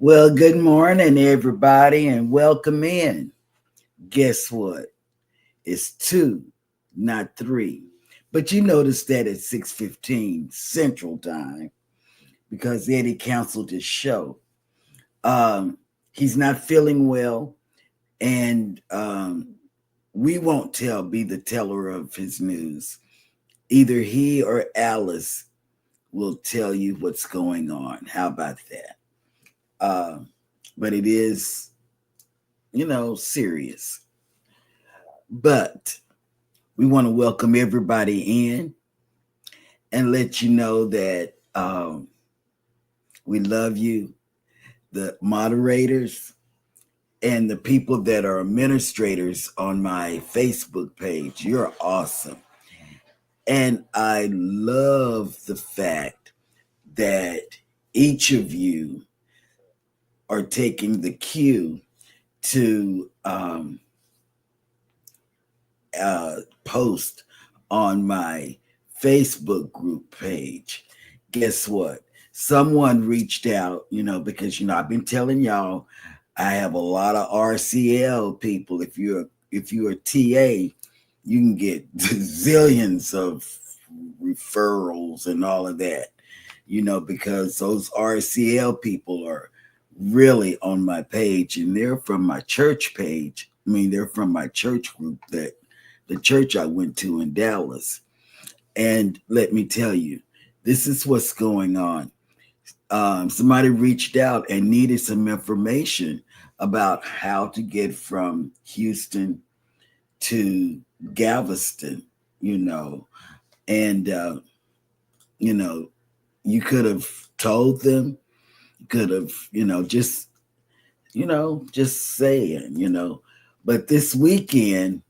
Well, good morning, everybody, and welcome in. Guess what? It's two, not three. But you notice that at 6:15 Central Time because Eddie canceled his show. Um, he's not feeling well, and we won't be the teller of his news. Either he or Alice will tell you what's going on. How about that? Uh, but it is, serious. But we want to welcome everybody in and let you know that we love you, the moderators, and the people that are administrators on my Facebook page. You're awesome. And I love the fact that each of you are taking the cue to post on my Facebook group page. Guess what? Someone reached out, because I've been telling y'all I have a lot of RCL people. If you're a TA, you can get zillions of referrals and all of that, because those RCL people are really on my page and they're from my church page. I mean, they're from my church group, that the church I went to in Dallas. And let me tell you, this is what's going on. Somebody reached out and needed some information about how to get from Houston to Galveston, and you could have told them, could have, just saying. But this weekend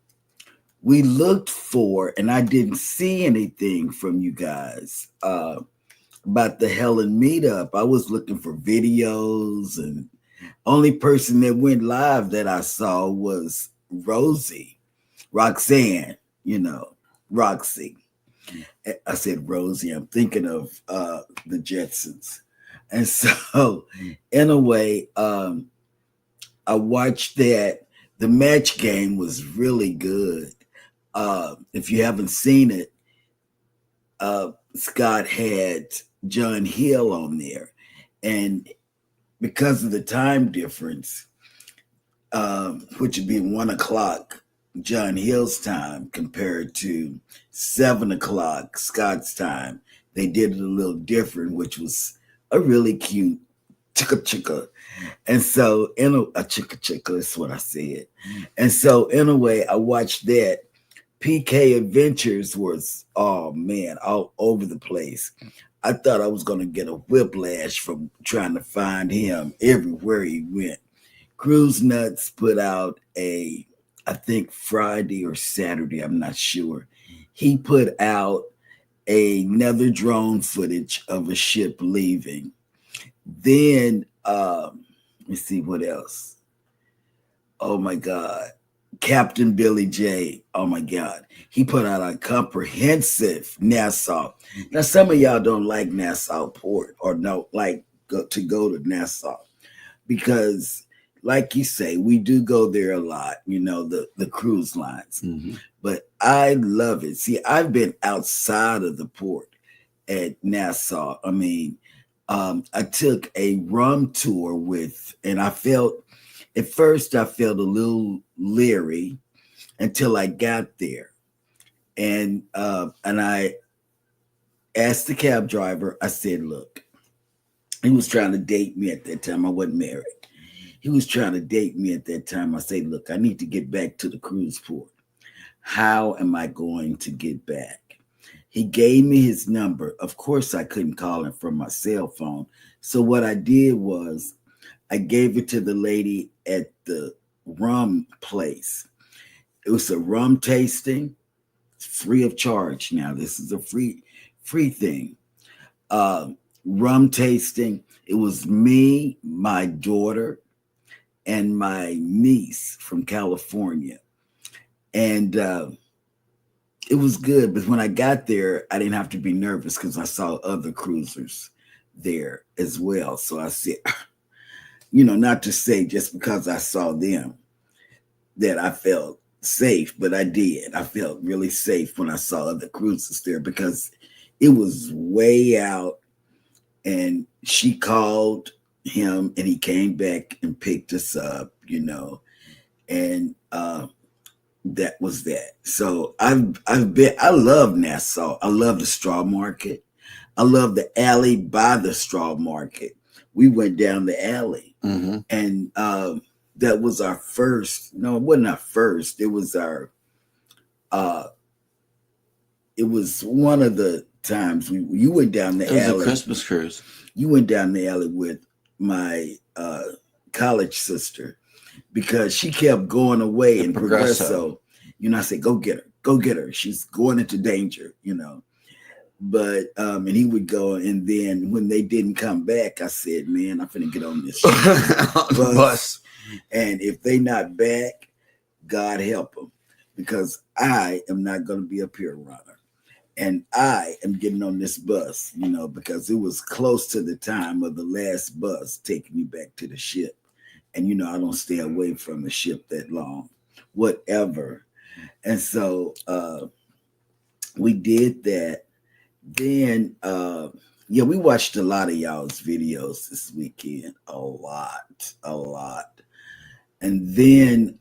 we looked for, and I didn't see anything from you guys about the Helen meetup. I was looking for videos, and only person that went live that I saw was Roxanne, Roxy. I said Rosie. I'm thinking of the Jetsons. And so, in a way, I watched that. The match game was really good. If you haven't seen it, Scott had John Hill on there. And because of the time difference, which would be 1 o'clock John Hill's time compared to 7 o'clock Scott's time, they did it a little different, which was a really cute chicka chicka. And so in a chicka chicka is what I said. And so in a way, I watched that. PK Adventures was, oh man, all over the place. I thought I was going to get a whiplash from trying to find him everywhere he went. Cruise Nuts put out I think Friday or Saturday, I'm not sure. He put out another drone footage of a ship leaving. Then, let's see what else. Oh my God. Captain Billy J. Oh my God. He put out a comprehensive Nassau. Now, some of y'all don't like Nassau Port or no, like to go to Nassau because, like you say, we do go there a lot, the cruise lines. Mm-hmm. But I love it. See, I've been outside of the port at Nassau. I mean, I took a rum tour and at first I felt a little leery until I got there. And I asked the cab driver, I said, look, he was trying to date me at that time. I wasn't married. He was trying to date me at that time. I said, look, I need to get back to the cruise port. How am I going to get back? He gave me his number. Of course, I couldn't call him from my cell phone. So what I did was I gave it to the lady at the rum place. It was a rum tasting, free of charge. Now, this is a free thing. Rum tasting. It was me, my daughter, and my niece from California. And it was good. But when I got there, I didn't have to be nervous because I saw other cruisers there as well. So I said, not to say just because I saw them that I felt safe, but I did. I felt really safe when I saw other cruises there because it was way out, and she called him and he came back and picked us up, and that was that. So I love Nassau. I love the straw market. I love the alley by the straw market. We went down the alley, and that was our first. No, it wasn't our first. It was our. It was one of the times you went down the alley. It was a Christmas cruise. You went down the alley with my college sister because she kept going away in Progresso. I said, go get her. She's going into danger, But and he would go, and then when they didn't come back, I said, man, I'm finna get on this bus. And if they not back, God help them, because I am not going to be a pier runner. And I am getting on this bus, because it was close to the time of the last bus taking me back to the ship. And, I don't stay away from the ship that long, whatever. And so we did that. Then, we watched a lot of y'all's videos this weekend, a lot. And then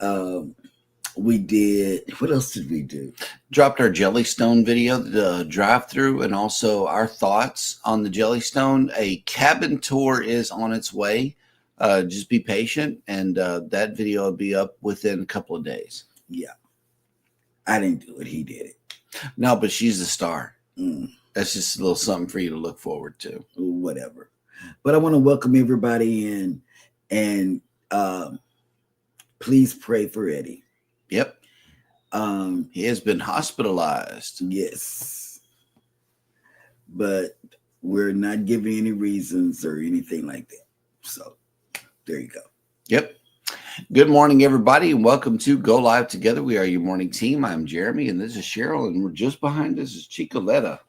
we did, what else did we do? Dropped our Jellystone video, the drive-through, and also our thoughts on the Jellystone. A cabin tour is on its way. Just be patient, and that video will be up within a couple of days. Yeah. I didn't do it. He did it. No, but she's the star. That's just a little something for you to look forward to. Whatever. But I want to welcome everybody in, and please pray for Eddie. Yep. He has been hospitalized. Yes. But we're not giving any reasons or anything like that. So there you go. Yep. Good morning, everybody, and welcome to Go Live Together. We are your morning team. I'm Jeremy, and this is Cheryl, and we're just behind us is Chicoletta.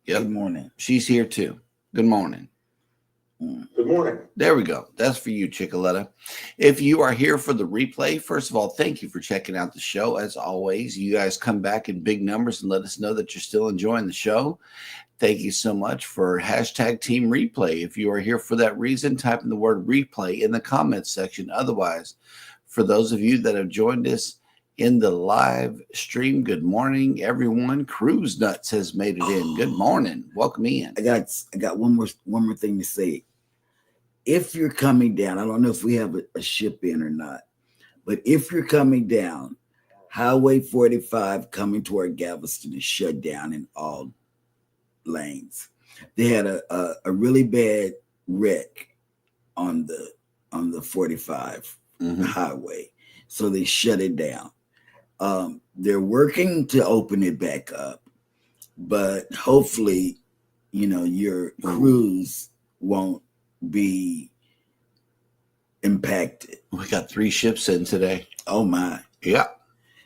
Yep. Good morning. She's here too. Good morning. Good morning. There we go. That's for you, Chicoletta. If you are here for the replay, first of all, thank you for checking out the show. As always, you guys come back in big numbers and let us know that you're still enjoying the show. Thank you so much for hashtag Team Replay. If you are here for that reason, type in the word replay in the comments section. Otherwise, for those of you that have joined us in the live stream, good morning, everyone. Cruise Nuts has made it in. Good morning. Welcome in. I got one more thing to say. If you're coming down, I don't know if we have a ship in or not, but if you're coming down, Highway 45 coming toward Galveston is shut down in all lanes. They had a really bad wreck on the 45 highway, so they shut it down. They're working to open it back up, but hopefully, your cruise won't be impacted. We got 3 ships in today. Oh my. Yeah.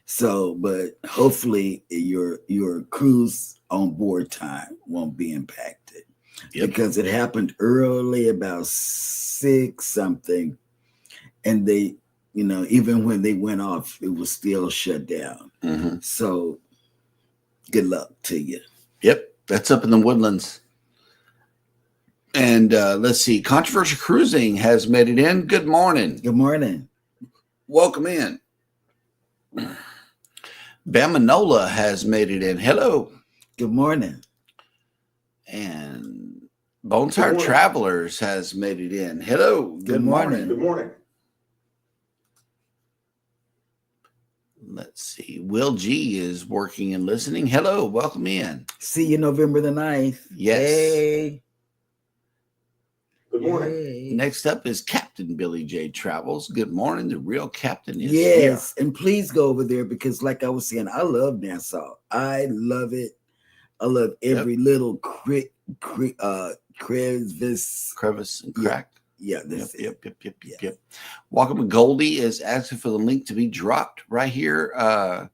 So, but hopefully your cruise on board time won't be impacted. Yep. Because it happened early, about 6 something, and they, even when they went off, it was still shut down. So good luck to you. Yep. That's up in the Woodlands. And let's see. Controversial Cruising has made it in. Good morning. Good morning. Welcome in. Bamanola has made it in. Hello. Good morning. And Bonetired Travelers has made it in. Hello. Good morning. Good morning. Let's see. Will G is working and listening. Hello. Welcome in. See you November the 9th. Yes. Hey. Good morning. Hey. Next up is Captain Billy J Travels. Good morning. The real captain is yes, here. And please go over there because, like I was saying, I love Nassau. I love it. I love every little crevice and crack. Yeah, that's yep. Welcome. Goldie is asking for the link to be dropped right here.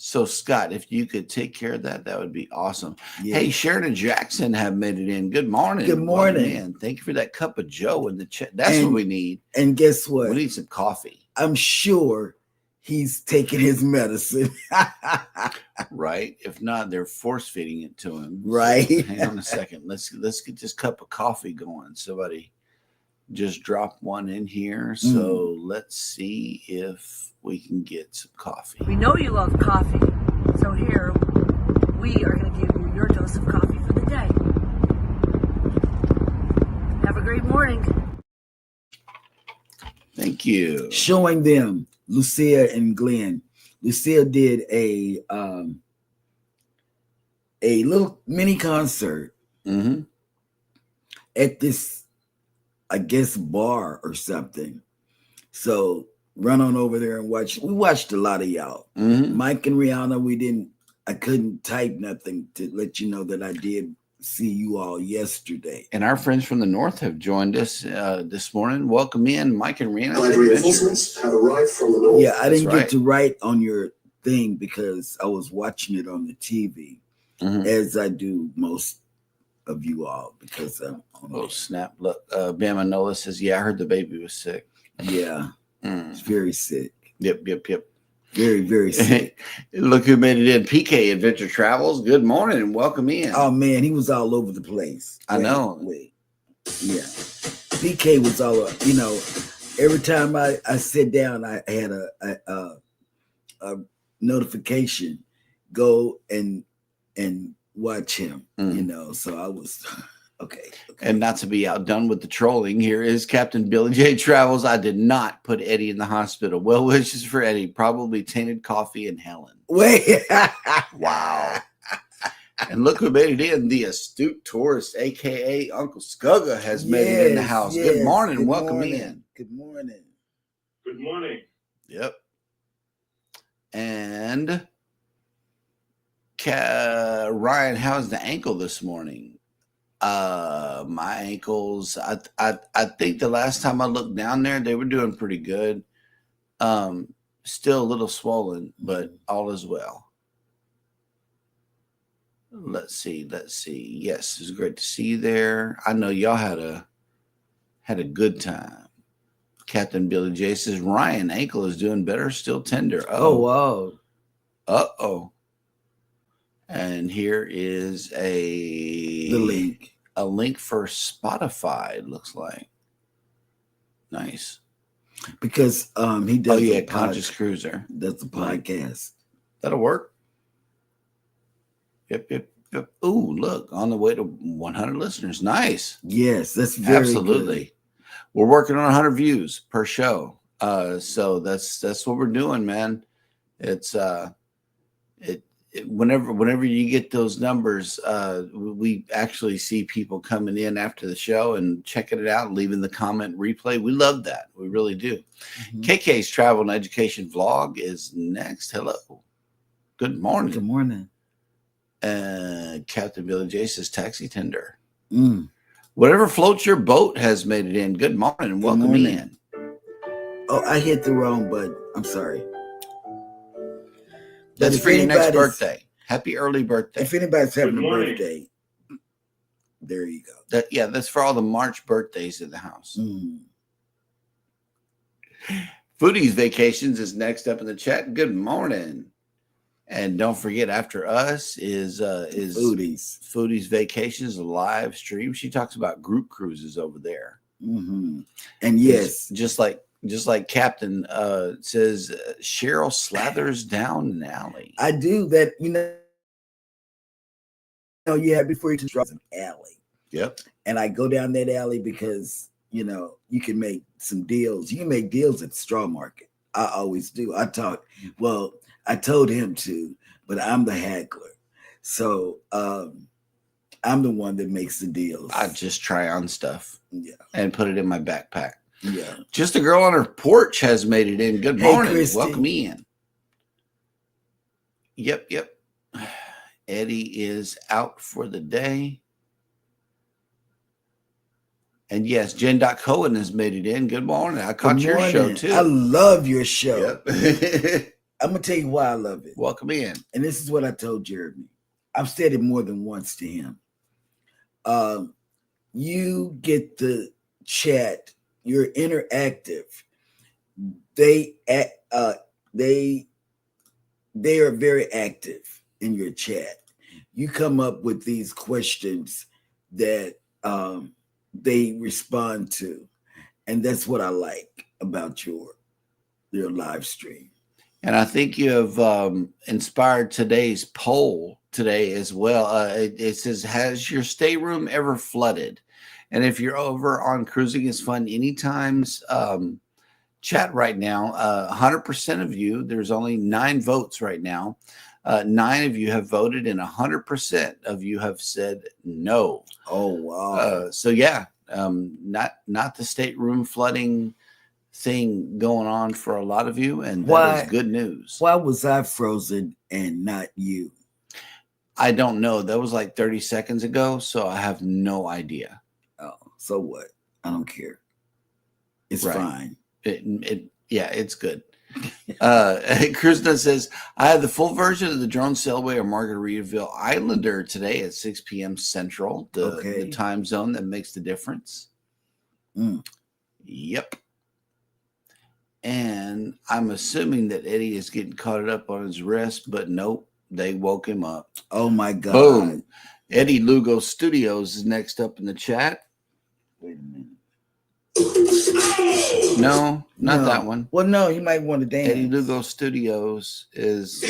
So, Scott, if you could take care of that, that would be awesome. Yeah. Hey, Sharon and Jackson have made it in. Good morning. Good morning. Welcome in. Thank you for that cup of Joe in the chat. That's what we need. And guess what? We need some coffee. I'm sure he's taking his medicine. Right. If not, they're force feeding it to him. Right. So, hang on a second. Let's get this cup of coffee going. Somebody just drop one in here. So let's see if we can get some coffee. We know you love coffee, so here we are going to give you your dose of coffee for the day. Have a great morning. Thank you. Showing them Lucia and Glenn. Lucia did a little mini concert at this, I guess, bar or something. So run on over there and watch. We watched a lot of y'all. Mike and Rihanna, I couldn't type nothing to let you know that I did see you all yesterday. And our friends from the north have joined us this morning. Welcome in, Mike and Rihanna. Reinforcements have arrived from the north. Yeah, I didn't That's get to write on your thing because I was watching it on the TV, as I do most of you all, because I'm on Oh, snap. Look, Bama Nola says, yeah, I heard the baby was sick. Yeah, it's very sick. Yep. Very, very sick. Look who made it in. PK Adventure Travels. Good morning and welcome in. Oh, man, he was all over the place. I know. Yeah. PK was all, every time I sit down, I had a notification, go and watch him, so I was okay. And not to be outdone with the trolling, here is Captain Billy J Travels. I did not put Eddie in the hospital. Well wishes for Eddie. Probably tainted coffee and Helen. Wait. Wow. And look who made it in. The astute tourist, aka Uncle Scugga, has made it in the house. Good morning. Welcome in. Good morning. Good morning. Yep. And Ryan, how's the ankle this morning? My ankles, I think the last time I looked down there, they were doing pretty good. Still a little swollen, but all is well. Let's see. Yes, it's great to see you there. I know y'all had a good time. Captain Billy J says Ryan ankle is doing better, still tender. Oh wow. Uh-oh. And here is The link. A link for Spotify, it looks like. Nice. Because he does. Oh yeah, Conscious Cruiser. That's the podcast. That'll work. Yep. Ooh, look, on the way to 100 listeners. Nice. Yes, that's very absolutely. Good. We're working on 100 views per show. So that's what we're doing, man. It's whenever you get those numbers, we actually see people coming in after the show and checking it out and leaving the comment replay. We love that. We really do. KK's Travel and Education Vlog is next. Hello. Good morning. Good morning. Captain Billy J says taxi tender. Whatever floats your boat has made it in. Good morning and welcome in. Oh, I hit the wrong button. I'm sorry. That's for your next birthday. Happy early birthday. If anybody's having a birthday, there you go. That's for all the March birthdays in the house. Foodie's Vacations is next up in the chat. Good morning. And don't forget, after us is Foodie's Vacations, a live stream. She talks about group cruises over there. And yes, just like Captain says, Cheryl slathers down an alley. I do that, before you just drop an alley. Yep. And I go down that alley because, you can make some deals. You can make deals at the straw market. I always do. I told him to, but I'm the haggler. So I'm the one that makes the deals. I just try on stuff and put it in my backpack. Yeah. Just a girl on her porch has made it in. Good morning. Christy. Welcome in. Yep. Eddie is out for the day. And yes, Jen Cohen has made it in. Good morning. I caught your show too. I love your show. Yep. I'm gonna tell you why I love it. Welcome in. And this is what I told Jeremy. I've said it more than once to him. You get the chat. You're interactive. They are very active in your chat. You come up with these questions that they respond to, and that's what I like about your live stream. And I think you have inspired today's poll today as well. It says, has your stateroom ever flooded? And if you're over on Cruising is Fun Anytime's chat right now, 100% of you, there's only 9 votes right now. 9 of you have voted and 100% of you have said no. Oh, wow. So yeah, not the stateroom flooding thing going on for a lot of you, and that is good news. Why was I frozen and not you? I don't know. That was like 30 seconds ago, so I have no idea. Oh, so what? I don't care. It's Right. fine. Yeah, it's good. Krishna says, I have the full version of the drone sailaway of Margaritaville Islander today at 6 p.m. Central, the time zone that makes the difference. Yep. And I'm assuming that Eddie is getting caught up on his rest, but nope, they woke him up. Oh my God. Boom. Eddie Lugo Studios is next up in the chat. Wait a minute. No, not that one. Well, no, he might want to dance. Eddie Lugo Studios is.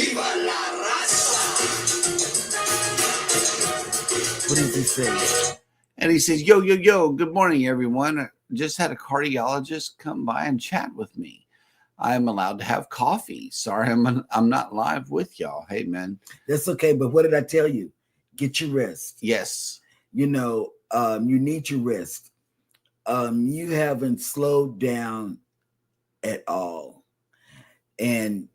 What does he say? And he says, yo, good morning, everyone. I just had a cardiologist come by and chat with me. I am allowed to have coffee. Sorry, I'm not live with y'all. Hey, man. That's okay, but what did I tell you? Get your rest. Yes. You need your rest. You haven't slowed down at all. And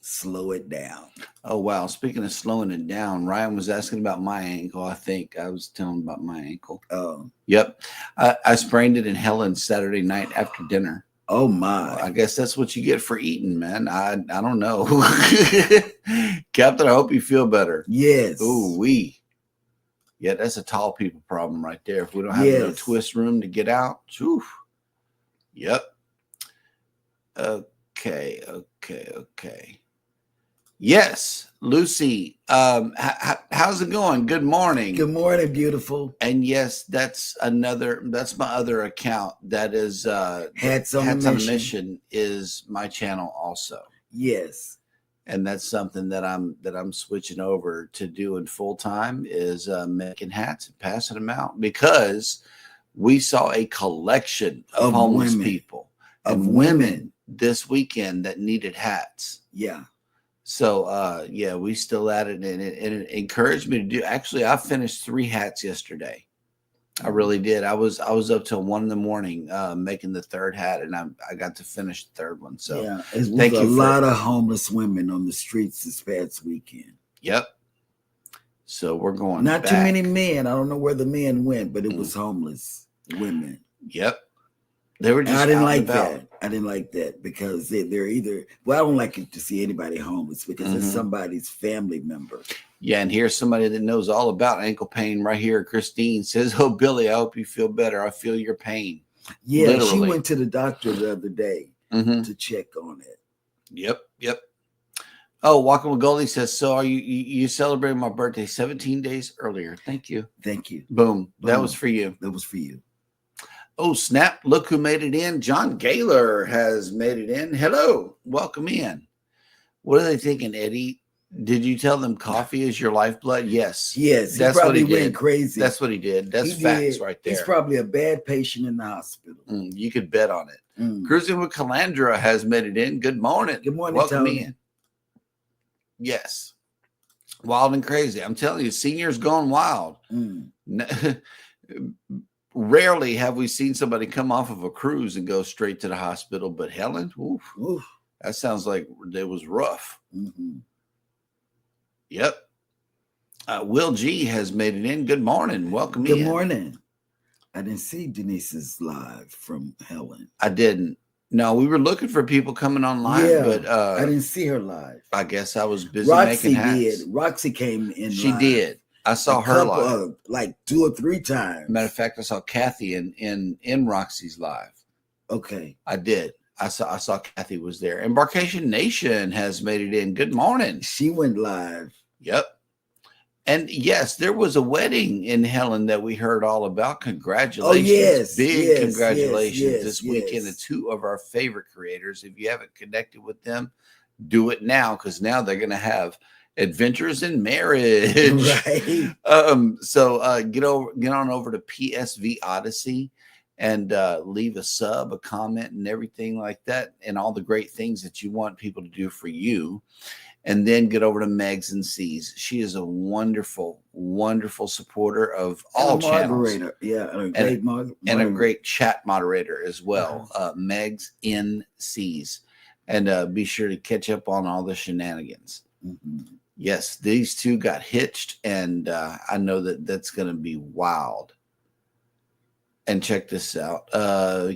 slow it down. Oh, wow. Speaking of slowing it down, Ryan was asking about my ankle. I think I was telling him about my ankle. Oh. Yep. I sprained it in Helen Saturday night after dinner. Oh, my. Well, I guess that's what you get for eating, man. I don't know. Captain, I hope you feel better. Yes. Ooh, yeah, that's a tall people problem right there. If we don't have no twist room to get out. Whew. Yep. Okay. Yes, Lucy. How's it going? Good morning. Good morning, beautiful. And yes, that's my other account. That is Hats on a Mission is my channel also. Yes. And that's something that I'm switching over to doing full time is making hats and passing them out, because we saw a collection of homeless people and women this weekend that needed hats. Yeah. So we still at it, and it encouraged me to do. Actually, I finished 3 hats yesterday. I really did. I was up till 1 a.m. Making the 3rd hat, and I got to finish the 3rd one. So yeah, it was a lot of homeless women on the streets this past weekend. Yep. So we're going. Not too many men. I don't know where the men went, but it was homeless women. Yep. They were just. I didn't like that. I didn't like that because they're either. Well, I don't like it to see anybody homeless because it's somebody's family member. Yeah, and here's somebody that knows all about ankle pain right here. Christine says, "Oh, Billy, I hope you feel better. I feel your pain." Yeah, literally. She went to the doctor the other day to check on it. Yep. Oh, Walking with Goldie says, "So are you celebrating my birthday 17 days earlier?" Thank you. Boom. That was for you. That was for you. Oh, snap. Look who made it in. John Gaylor has made it in. Hello. Welcome in. What are they thinking, Eddie? Did you tell them coffee is your lifeblood? Yes. Yes. That's he probably what he went did. crazy. That's what he did. That's facts right there. He's probably a bad patient in the hospital. You could bet on it. Cruising with Calandra has made it in. Good morning. Good morning, Welcome Tony. in. Yes. Wild and crazy. I'm telling you, seniors going wild. Rarely have we seen somebody come off of a cruise and go straight to the hospital, but Helen, oof, that sounds like it was rough. Yep. Will G has made it in. Good morning. Welcome in. Good morning. I didn't see Denise's live from Helen. I didn't. No, we were looking for people coming on live, Yeah, but I didn't see her live. I guess I was busy Roxy making hats. did. Roxy came in She live. did. I saw a her couple live. of, like 2 or 3 times. Matter of fact, I saw Kathy in Roxy's live. Okay. I did. I saw Kathy was there. Embarkation Nation has made it in. Good morning. She went live. Yep. And yes, there was a wedding in Helen that we heard all about. Congratulations. Oh, yes. Big congratulations yes, this weekend to 2 of our favorite creators. If you haven't connected with them, do it now, because now they're going to have adventures in marriage. Right. So get on over to PSV Odyssey and leave a sub, a comment, and everything like that, and all the great things that you want people to do for you. And then get over to Megs and C's. She is a wonderful, wonderful supporter of all channels. Yeah, and a great chat moderator as well. Megs in C's. And be sure to catch up on all the shenanigans. Mm-hmm. Yes, these 2 got hitched, and I know that's going to be wild. And check this out.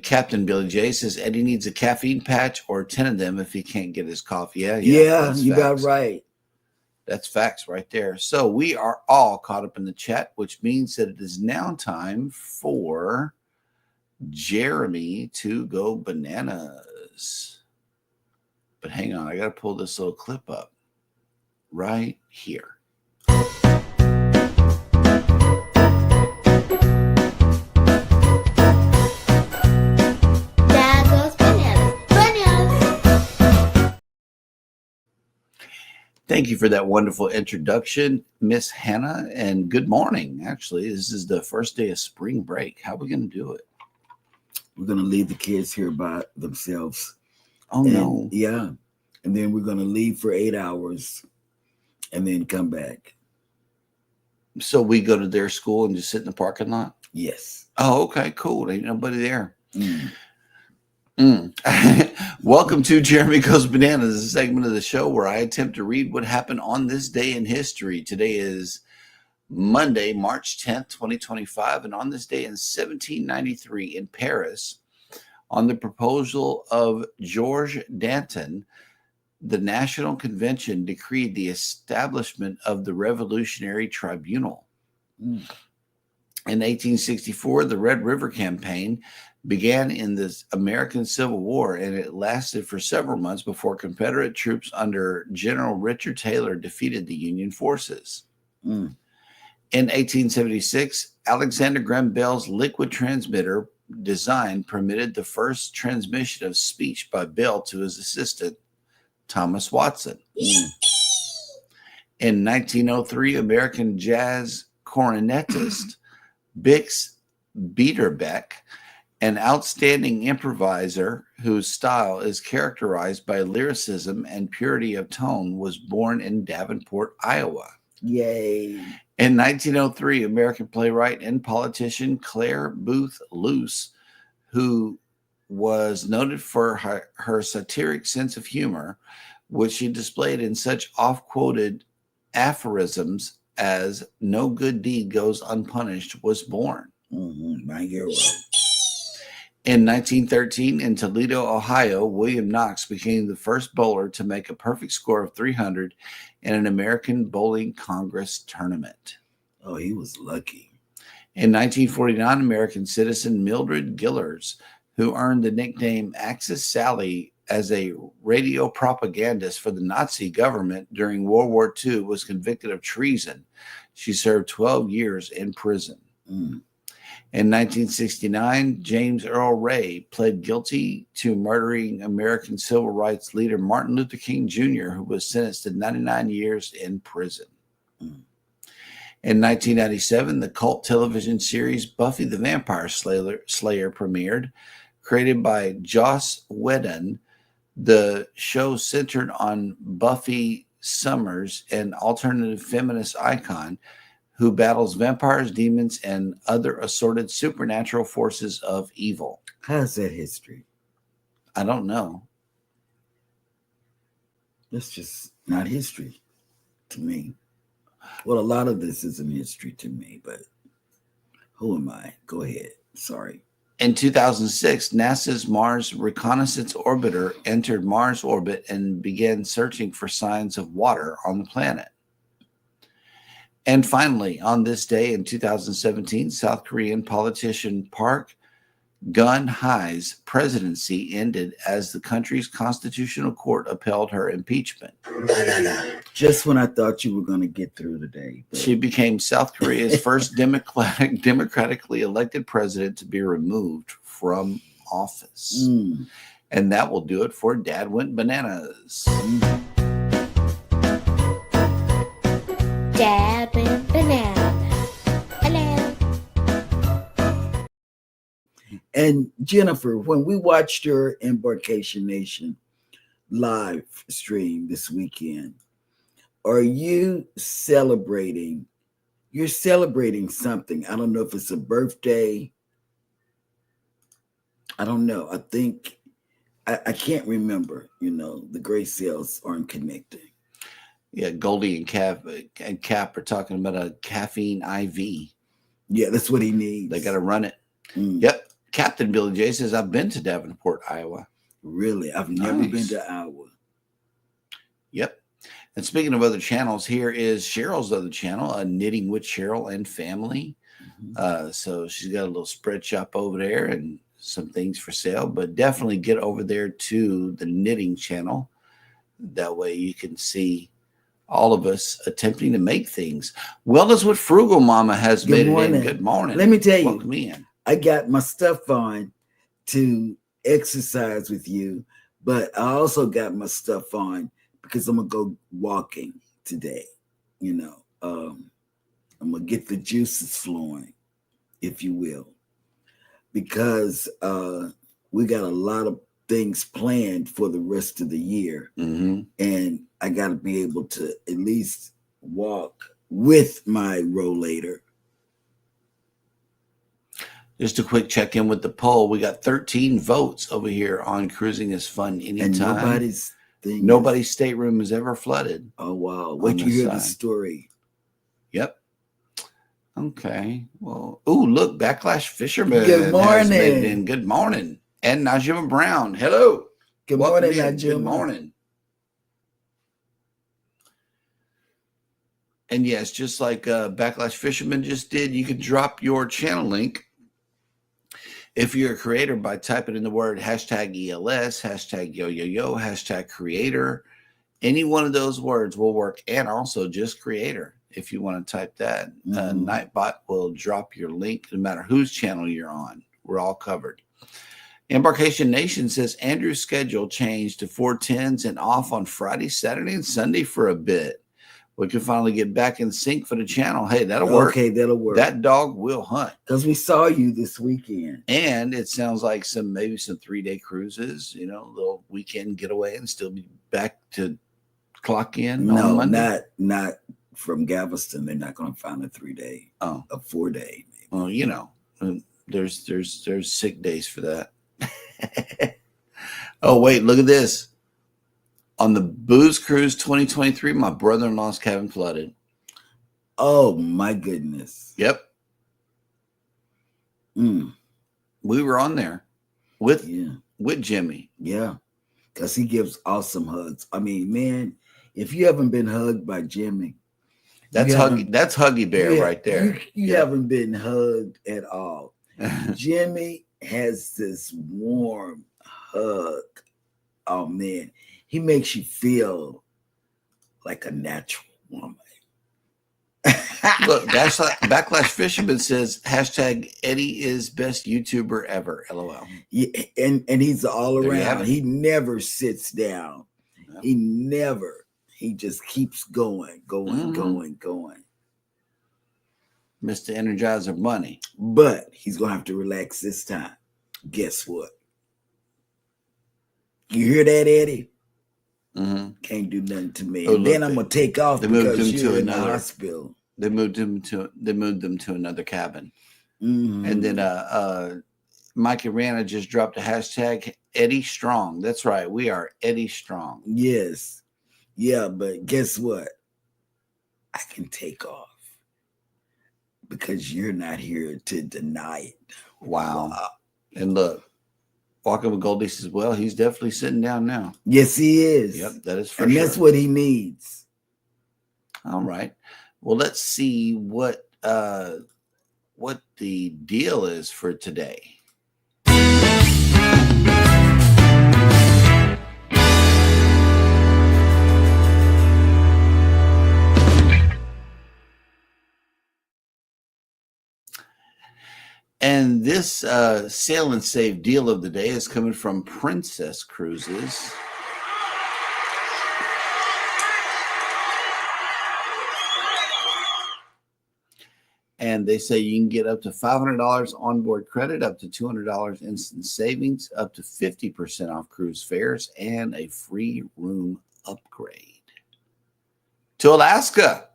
Captain Billy J says Eddie needs a caffeine patch or 10 of them if he can't get his coffee. Yeah, you got right. That's facts right there. So we are all caught up in the chat, which means that it is now time for Jeremy to go bananas. But hang on, I got to pull this little clip up right here. Thank you for that wonderful introduction, Miss Hannah, and good morning. Actually, this is the first day of spring break. How are we going to do it? We're going to leave the kids here by themselves. Oh, no. Yeah. And then we're going to leave for 8 hours and then come back. So we go to their school and just sit in the parking lot? Yes. Oh, okay, cool. Ain't nobody there. Welcome to Jeremy Goes Bananas, a segment of the show where I attempt to read what happened on this day in history. Today is Monday, March 10th, 2025. And on this day in 1793 in Paris, on the proposal of Georges Danton, the National Convention decreed the establishment of the Revolutionary Tribunal. In 1864, the Red River Campaign began in the American Civil War, and it lasted for several months before Confederate troops under General Richard Taylor defeated the Union forces. In 1876, Alexander Graham Bell's liquid transmitter design permitted the first transmission of speech by Bell to his assistant, Thomas Watson. In 1903, American jazz cornetist Bix Beiderbecke, an outstanding improviser whose style is characterized by lyricism and purity of tone, was born in Davenport, Iowa. Yay. In 1903, American playwright and politician Claire Booth Luce, who was noted for her satiric sense of humor, which she displayed in such oft-quoted aphorisms as "No good deed goes unpunished," was born. My hero. In 1913, in Toledo, Ohio, William Knox became the first bowler to make a perfect score of 300 in an American Bowling Congress tournament. Oh, he was lucky. In 1949, American citizen Mildred Gillers, who earned the nickname Axis Sally as a radio propagandist for the Nazi government during World War II, was convicted of treason. She served 12 years in prison. In 1969, James Earl Ray pled guilty to murdering American civil rights leader Martin Luther King Jr., who was sentenced to 99 years in prison. In 1997, the cult television series Buffy the Vampire Slayer premiered. Created by Joss Whedon, the show centered on Buffy Summers, an alternative feminist icon who battles vampires, demons, and other assorted supernatural forces of evil. How's that history? I don't know. That's just not history to me. Well, a lot of this isn't history to me, but who am I? Go ahead. Sorry. In 2006, NASA's Mars Reconnaissance Orbiter entered Mars orbit and began searching for signs of water on the planet. And finally, on this day in 2017, South Korean politician Park Geun-hye's presidency ended as the country's constitutional court upheld her impeachment. Just when I thought you were going to get through today. She became South Korea's first democratically elected president to be removed from office. And that will do it for Dad Went Bananas. Dad Went Bananas. Hello. And Jennifer, when we watched your Embarkation Nation live stream this weekend, are you celebrating? You're celebrating something. I don't know if it's a birthday. I don't know. I think, I can't remember. You know, the gray cells aren't connecting. Yeah, Goldie and Cap are talking about a caffeine IV. Yeah, that's what he needs. They got to run it. Yep. Captain Billy J says, I've been to Davenport, Iowa. Really? I've never been to Iowa. Yep. And speaking of other channels, here is Cheryl's other channel, Knitting with Cheryl and Family. So she's got a little spread shop over there and some things for sale, but definitely get over there to the knitting channel. That way you can see all of us attempting to make things. Wellness with Frugal Mama has made it in. Good morning. Let me tell you, welcome in. I got my stuff on to exercise with you, but I also got my stuff on because I'm going to go walking today. You know, I'm going to get the juices flowing, if you will, because we got a lot of things planned for the rest of the year. And I got to be able to at least walk with my rollator. Just a quick check-in with the poll. We got 13 votes over here on Cruising is Fun Anytime. And nobody's stateroom is ever flooded. Oh, wow. Wait till you hear the story. Yep. Okay. Well, look, Backlash Fisherman. Good morning. Good morning. And Najima Brown. Hello. Good morning, Najima. Good morning. And yes, just like Backlash Fisherman just did, you can drop your channel link if you're a creator by typing in the word hashtag ELS, hashtag yo, hashtag creator. Any one of those words will work. And also just creator. If you want to type that, Nightbot will drop your link no matter whose channel you're on. We're all covered. Embarkation Nation says Andrew's schedule changed to 4:10s and off on Friday, Saturday, and Sunday for a bit. We can finally get back in sync for the channel. Hey, that'll work. Okay, that'll work. That dog will hunt. Because we saw you this weekend. And it sounds like maybe some 3-day cruises, you know, little weekend getaway and still be back to clock in on Monday. Not from Galveston. They're not going to find a 3-day. A 4-day. Maybe. Well, you know, there's sick days for that. Oh, wait, look at this. On the Booze Cruise 2023, my brother-in-law's cabin flooded. Oh, my goodness. Yep. We were on there with Jimmy. Yeah, because he gives awesome hugs. I mean, man, if you haven't been hugged by Jimmy, that's Huggy Bear right there. You haven't been hugged at all. Jimmy has this warm hug. Oh, man. He makes you feel like a natural woman. Look, Backlash Fisherman says hashtag Eddie is best YouTuber ever. LOL. Yeah, and he's all around. He never sits down. Yep. He just keeps going. Mr. Energizer Bunny. But he's going to have to relax this time. Guess what? You hear that, Eddie? Can't do nothing to me. And then I'm going to take off because you're in the hospital. They moved them to another cabin. And then Mike and Rihanna just dropped a hashtag Eddie Strong. That's right. We are Eddie Strong. Yes. Yeah, but guess what? I can take off because you're not here to deny it. Wow. And look, Walking with Goldie says, well, he's definitely sitting down now. Yes, he is. Yep, that is for and sure. that's what he needs. All right. Well, let's see what the deal is for today. And this Sail and Save deal of the day is coming from Princess Cruises. And they say you can get up to $500 onboard credit, up to $200 instant savings, up to 50% off cruise fares, and a free room upgrade to Alaska.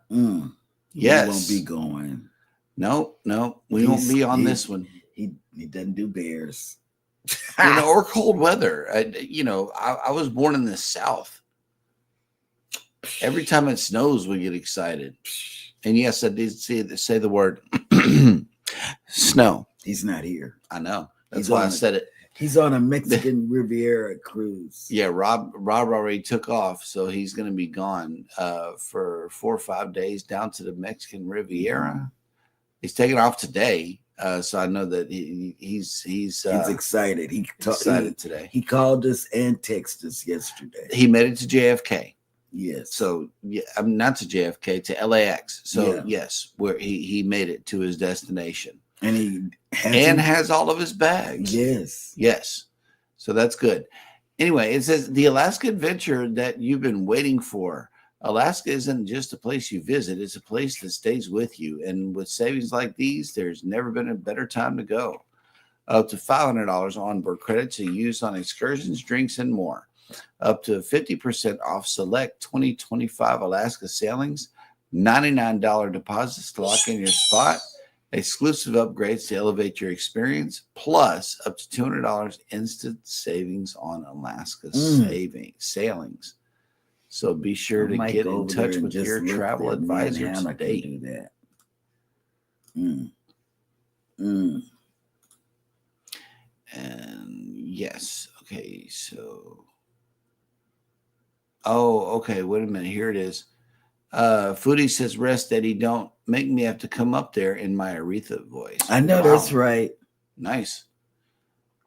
Yes. We won't be going. No, we won't be on this one. He doesn't do bears. Or cold weather. I was born in the South. Every time it snows, we get excited. And yes, I did say the word snow. He's not here. I know. That's why I said it. He's on a Mexican Riviera cruise. Yeah, Rob already took off, so he's going to be gone for 4 or 5 days down to the Mexican Riviera. He's taking off today, so I know that he's excited. Excited today. He called us and texted us yesterday. He made it to JFK. Yes. So yeah, I'm not to JFK, to LAX. So Yeah. yes, where he made it to his destination, and he has all of his bags. Yes. So that's good. Anyway, it says the Alaska adventure that you've been waiting for. Alaska isn't just a place you visit; it's a place that stays with you. And with savings like these, there's never been a better time to go. Up to $500 onboard credit to use on excursions, drinks, and more. Up to 50% off select 2025 Alaska sailings, $99 deposits to lock in your spot, exclusive upgrades to elevate your experience, plus up to $200 instant savings on Alaska sailings. So be sure to get in touch with your travel advisor today. Do that. And yes, okay, so... Oh, okay. Wait a minute. Here it is. Foodie says, rest, Eddie. Don't make me have to come up there in my Aretha voice. I know. Wow. That's right. Nice.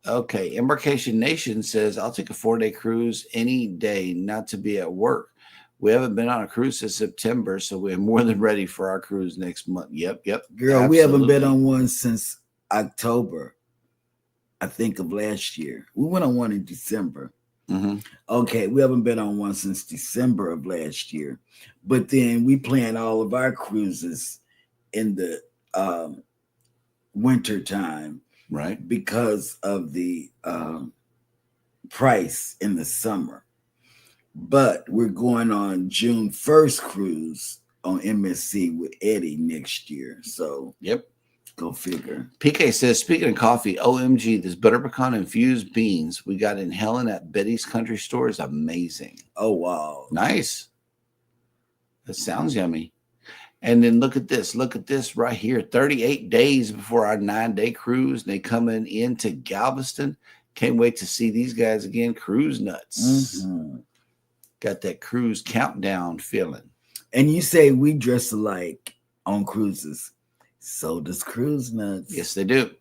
Okay. Embarkation Nation says, I'll take a 4-day cruise any day not to be at work. We haven't been on a cruise since September, so we're more than ready for our cruise next month. Yep. Girl, absolutely. We haven't been on one since October, I think, of last year. We went on one in December. Mm-hmm. Okay, we haven't been on one since December of last year, but then we plan all of our cruises in the winter time, right? Because of the price in the summer. But we're going on June 1st cruise on MSC with Eddie next year. So yep. Go figure. PK says, speaking of coffee, OMG, this butter pecan infused beans we got in Helen at Betty's Country Store is amazing. Oh, wow. Nice. That sounds yummy. And then look at this. Look at this right here. 38 days before our 9-day cruise. And they coming into Galveston. Can't wait to see these guys again. Cruise nuts. Mm-hmm. Got that cruise countdown feeling. And you say we dress alike on cruises. So does Cruise Nuts. Yes, they do.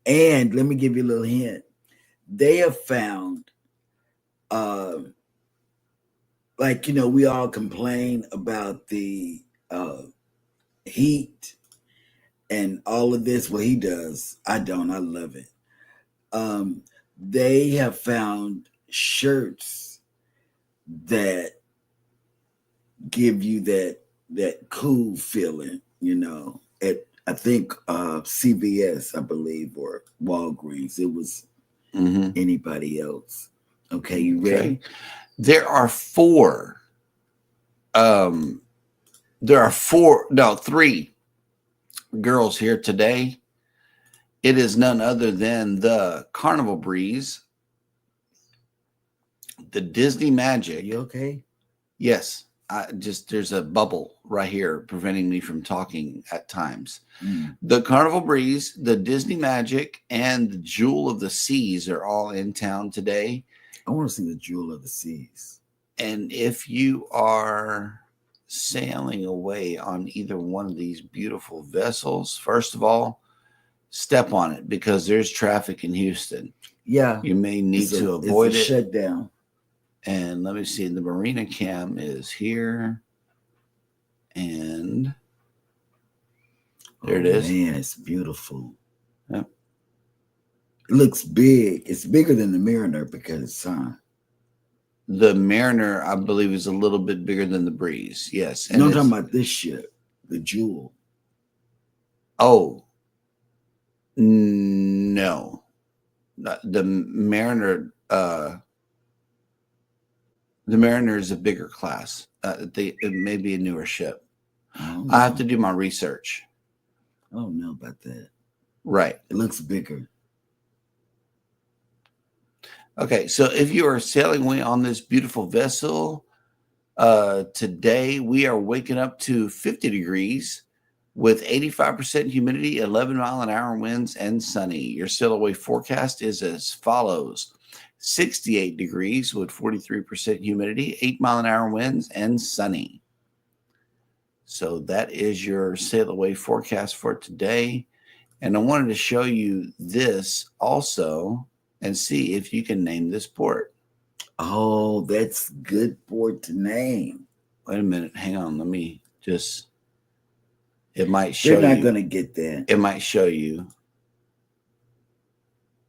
And let me give you a little hint. They have found, we all complain about the heat and all of this. Well, he does. I don't. I love it. They have found shirts that give you that cool feeling, at I think CVS, I believe, or Walgreens. It was anybody else. Okay, you ready? Okay. There are 3 girls here today. It is none other than the Carnival Breeze, the Disney Magic. You okay? Yes. there's a bubble right here preventing me from talking at times. Mm. The Carnival Breeze, the Disney Magic, and the Jewel of the Seas are all in town today. I want to see the Jewel of the Seas. And if you are sailing away on either one of these beautiful vessels, first of all, step on it because there's traffic in Houston. Yeah. You may need to avoid it's a it. shutdown. And let me see, the Marina Cam is here. And there it is. Man, it's beautiful. Yep. It looks big. It's bigger than the Mariner because The Mariner, I believe, is a little bit bigger than the Breeze. Yes. And I'm talking about this ship, the Jewel. Oh, no. The Mariner, the Mariner is a bigger class. It may be a newer ship. I have to do my research. I don't know about that. Right. It looks bigger. Okay, so if you are sailing away on this beautiful vessel, today we are waking up to 50 degrees with 85% humidity, 11 mile an hour winds, and sunny. Your sail away forecast is as follows: 68 degrees with 43% humidity, 8 mile an hour winds, and sunny. So that is your sail away forecast for today. And I wanted to show you this also and see if you can name this port. Oh, that's good port to name. Wait a minute. Hang on. Let me just, it might show you. They're not going to get that. It might show you.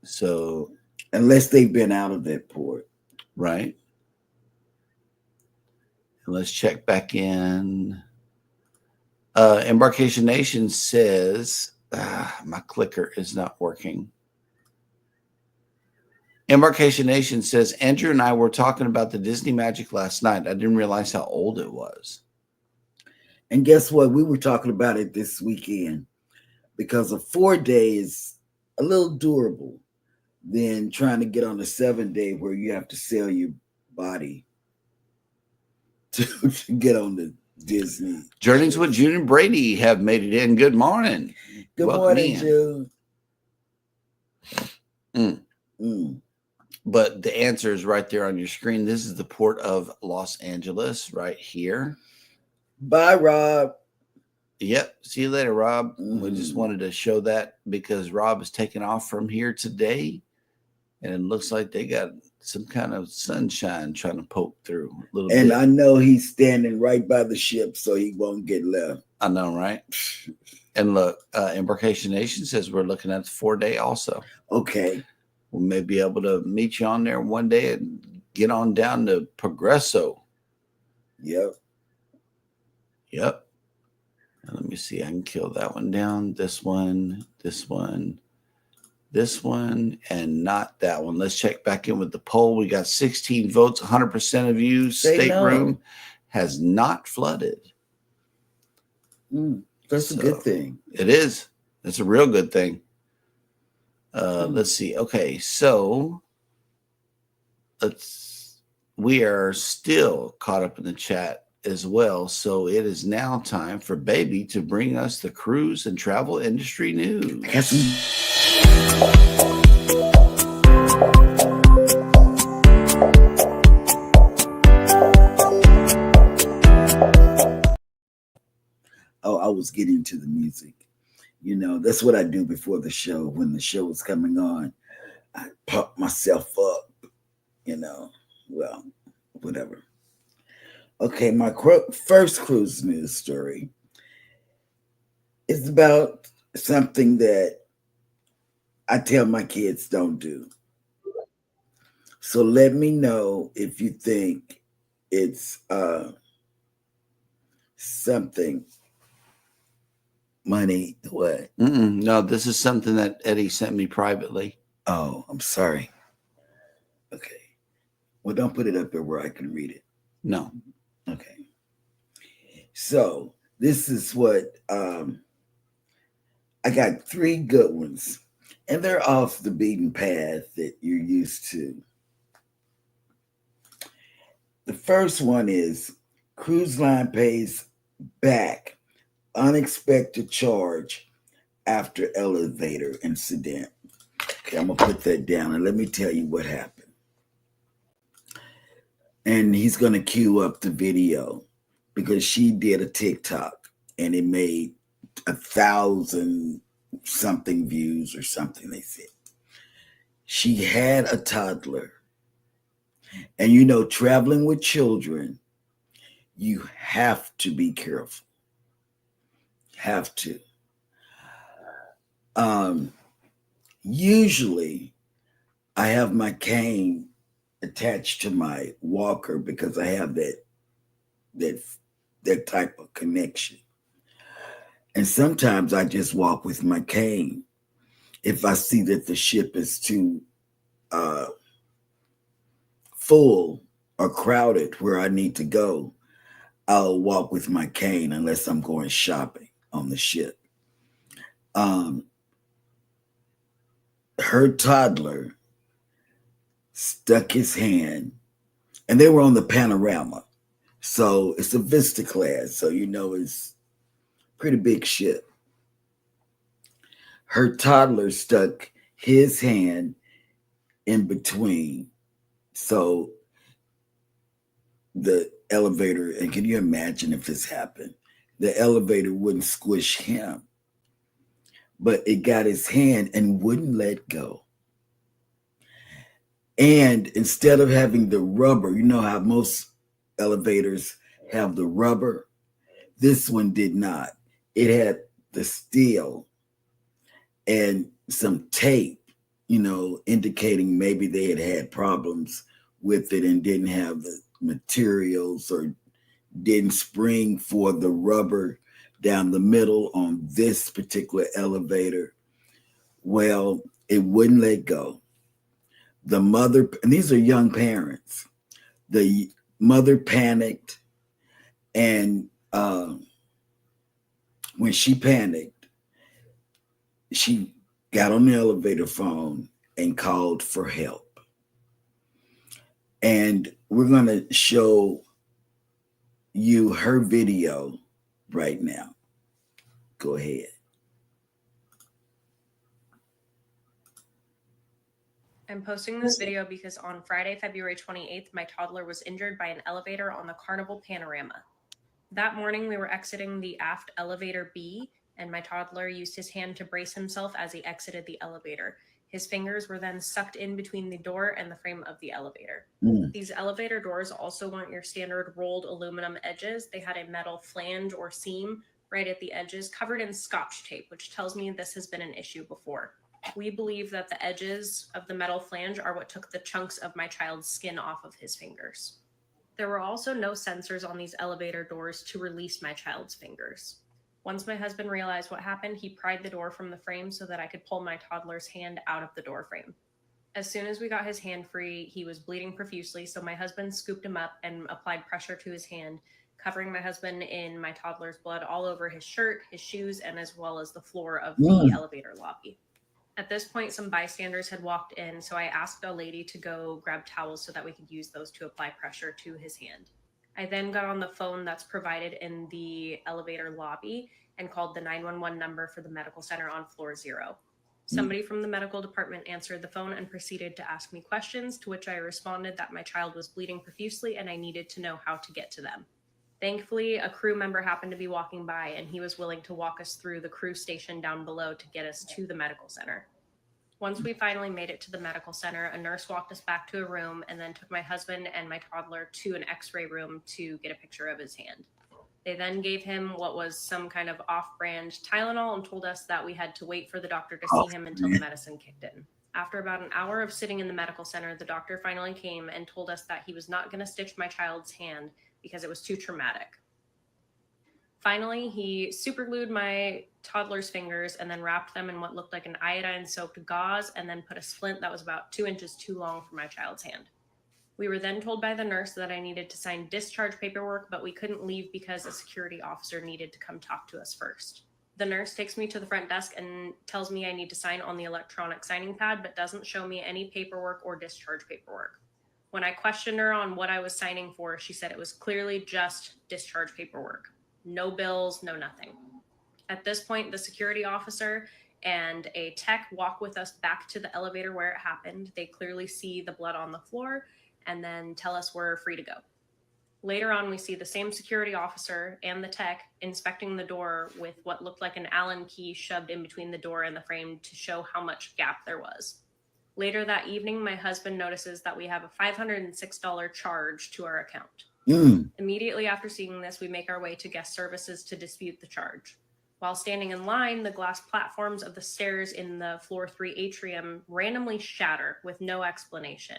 So, unless they've been out of that port. Right. And let's check back in. Embarkation Nation says, my clicker is not working. Embarkation Nation says, Andrew and I were talking about the Disney Magic last night. I didn't realize how old it was. And guess what? We were talking about it this weekend because a 4-day is a little durable than trying to get on a 7-day where you have to sell your body to get on the Disney. Journeys with June and Brady have made it in. Good morning. Good Welcome morning, in. June. But the answer is right there on your screen. This is the port of Los Angeles right here. Bye, Rob. Yep. See you later, Rob. We just wanted to show that because Rob is taking off from here today. And it looks like they got some kind of sunshine trying to poke through a little bit. And I know he's standing right by the ship, so he won't get left. I know, right? And look, Embarkation Nation says we're looking at the 4-day also. Okay. We may be able to meet you on there one day and get on down to Progresso. Yep. Yep. Now, let me see. I can kill that one down. This one, this one, this one, and not that one. Let's check back in with the poll. We got 16 votes. 100% of you. Stateroom has not flooded. That's a good thing. It is. It's a real good thing. Let's see. Okay, so we are still caught up in the chat as well. So it is now time for Baby to bring us the cruise and travel industry news. Oh, I was getting to the music. You know, that's what I do before the show. When the show is coming on, I pump myself up, you know. Well, whatever. Okay, my first cruise news story is about something that I tell my kids don't do. So let me know if you think it's something. Money, what? No, this is something that Eddie sent me privately. Oh, I'm sorry. Okay. Well, don't put it up there where I can read it. No. Okay. So this is what I got 3 good ones, and they're off the beaten path that you're used to. The first one is Cruise line pays back unexpected charge after elevator incident. Okay, I'm going to put that down and let me tell you what happened. And he's going to cue up the video because she did a TikTok and it made 1,000 something views or something, they said. She had a toddler. And you know, traveling with children, you have to be careful. Have to. Usually, I have my cane attached to my walker because I have that type of connection. And sometimes I just walk with my cane. If I see that the ship is too full or crowded where I need to go, I'll walk with my cane unless I'm going shopping on the ship. Her toddler stuck his hand, and they were on the panorama. So it's a Vista class, so you know it's a pretty big ship. Her toddler stuck his hand in between. So the elevator, and can you imagine if this happened? The elevator wouldn't squish him, but it got his hand and wouldn't let go. And instead of having the rubber, you know how most elevators have the rubber? This one did not. It had the steel and some tape, you know, indicating maybe they had problems with it and didn't have the materials or didn't spring for the rubber down the middle on this particular elevator. Well, it wouldn't let go. The mother, and these are young parents, the mother panicked, and when she panicked, she got on the elevator phone and called for help. And we're going to show you her video right now. Go ahead. I'm posting this video because on Friday, February 28th, my toddler was injured by an elevator on the Carnival Panorama. That morning, we were exiting the aft elevator B, and my toddler used his hand to brace himself as he exited the elevator. His fingers were then sucked in between the door and the frame of the elevator. These elevator doors also weren't your standard rolled aluminum edges. They had a metal flange or seam right at the edges covered in Scotch tape, which tells me this has been an issue before. We believe that the edges of the metal flange are what took the chunks of my child's skin off of his fingers. There were also no sensors on these elevator doors to release my child's fingers. Once my husband realized what happened, he pried the door from the frame so that I could pull my toddler's hand out of the door frame. As soon as we got his hand free, he was bleeding profusely, so my husband scooped him up and applied pressure to his hand, covering my husband in my toddler's blood all over his shirt, his shoes, and as well as the floor of the elevator lobby. At this point, some bystanders had walked in, so I asked a lady to go grab towels so that we could use those to apply pressure to his hand. I then got on the phone that's provided in the elevator lobby and called the 911 number for the medical center on floor 0. Somebody from the medical department answered the phone and proceeded to ask me questions, to which I responded that my child was bleeding profusely and I needed to know how to get to them. Thankfully, a crew member happened to be walking by, and he was willing to walk us through the crew station down below to get us to the medical center. Once we finally made it to the medical center, a nurse walked us back to a room and then took my husband and my toddler to an x-ray room to get a picture of his hand. They then gave him what was some kind of off-brand Tylenol and told us that we had to wait for the doctor to see him until the medicine kicked in. After about an hour of sitting in the medical center, the doctor finally came and told us that he was not going to stitch my child's hand because it was too traumatic. Finally, he superglued my toddler's fingers and then wrapped them in what looked like an iodine-soaked gauze and then put a splint that was about 2 inches too long for my child's hand. We were then told by the nurse that I needed to sign discharge paperwork, but we couldn't leave because a security officer needed to come talk to us first. The nurse takes me to the front desk and tells me I need to sign on the electronic signing pad, but doesn't show me any paperwork or discharge paperwork. When I questioned her on what I was signing for, she said it was clearly just discharge paperwork. No bills, no nothing. At this point, the security officer and a tech walk with us back to the elevator where it happened. They clearly see the blood on the floor and then tell us we're free to go. Later on, we see the same security officer and the tech inspecting the door with what looked like an Allen key shoved in between the door and the frame to show how much gap there was. Later that evening, my husband notices that we have a $506 charge to our account. Immediately after seeing this, we make our way to guest services to dispute the charge. While standing in line, the glass platforms of the stairs in the floor 3 atrium randomly shatter with no explanation.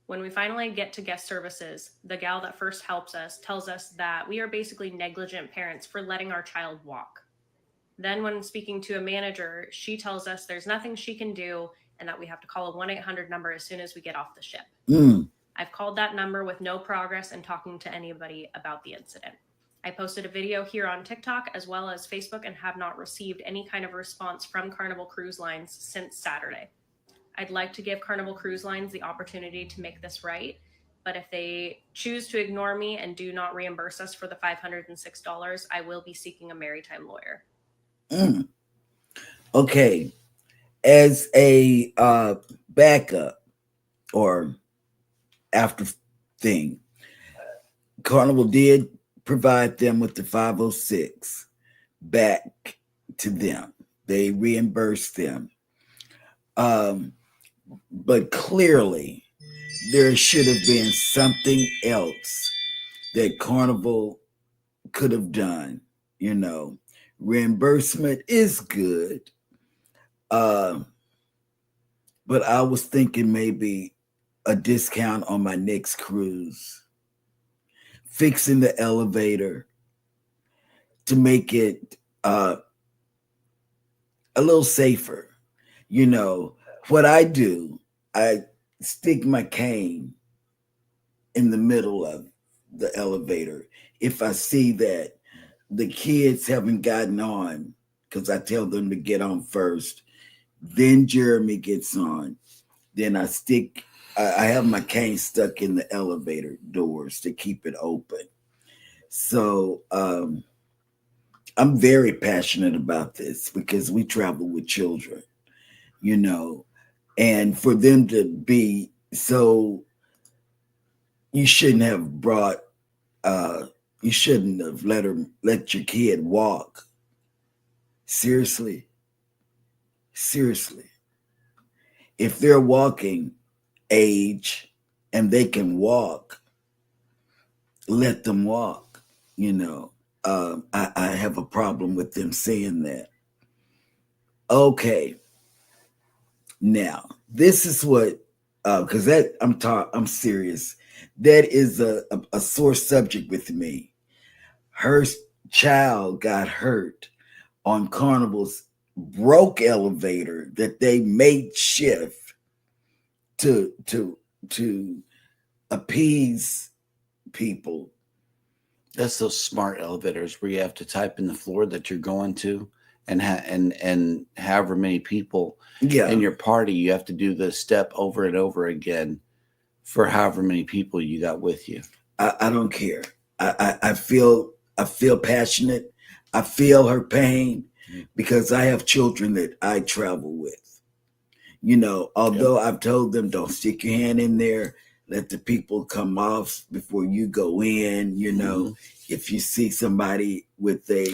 When we finally get to guest services, the gal that first helps us tells us that we are basically negligent parents for letting our child walk. Then when speaking to a manager, she tells us there's nothing she can do and that we have to call a 1-800 number as soon as we get off the ship. I've called that number with no progress in talking to anybody about the incident. I posted a video here on TikTok as well as Facebook and have not received any kind of response from Carnival Cruise Lines since Saturday. I'd like to give Carnival Cruise Lines the opportunity to make this right, but if they choose to ignore me and do not reimburse us for the $506, I will be seeking a maritime lawyer. Okay. As a backup or after thing, Carnival did provide them with the 506 back to them. They reimbursed them. But clearly, there should have been something else that Carnival could have done. You know, reimbursement is good. But I was thinking maybe a discount on my next cruise, fixing the elevator to make it a little safer. You know, what I do, I stick my cane in the middle of the elevator. If I see that the kids haven't gotten on, because I tell them to get on first, then Jeremy gets on. Then I have my cane stuck in the elevator doors to keep it open. So I'm very passionate about this because we travel with children, you know, and for them to be so, you shouldn't have let your kid walk. Seriously. If they're walking age and they can walk, let them walk, you know. I have a problem with them saying that. Okay. Now, this is what, because that I'm serious. That is a sore subject with me. Her child got hurt on Carnival's broke elevator that they made shift to appease people. That's those smart elevators where you have to type in the floor that you're going to, and however many people in your party, you have to do the step over and over again for however many people you got with you. I don't care. I feel passionate. I feel her pain because I have children that I travel with. You know, although I've told them don't stick your hand in there, let the people come off before you go in. You know, if you see somebody with a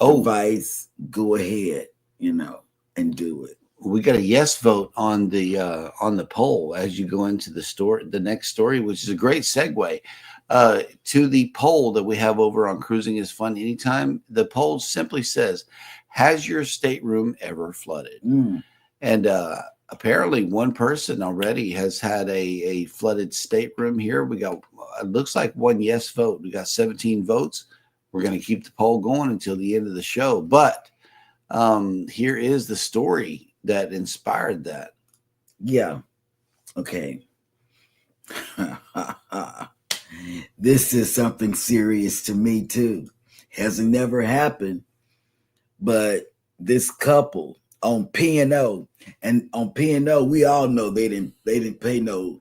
device, go ahead, you know, and do it. We got a yes vote on the poll as you go into the next story, which is a great segue to the poll that we have over on Cruising is Fun Anytime. The poll simply says, has your stateroom ever flooded? And apparently one person already has had a flooded stateroom here. We got, it looks like one yes vote. We got 17 votes. We're going to keep the poll going until the end of the show. But here is the story that inspired that. Yeah. Okay. This is something serious to me too. Hasn't never happened, but this couple on P&O, and on P&O, we all know they didn't pay no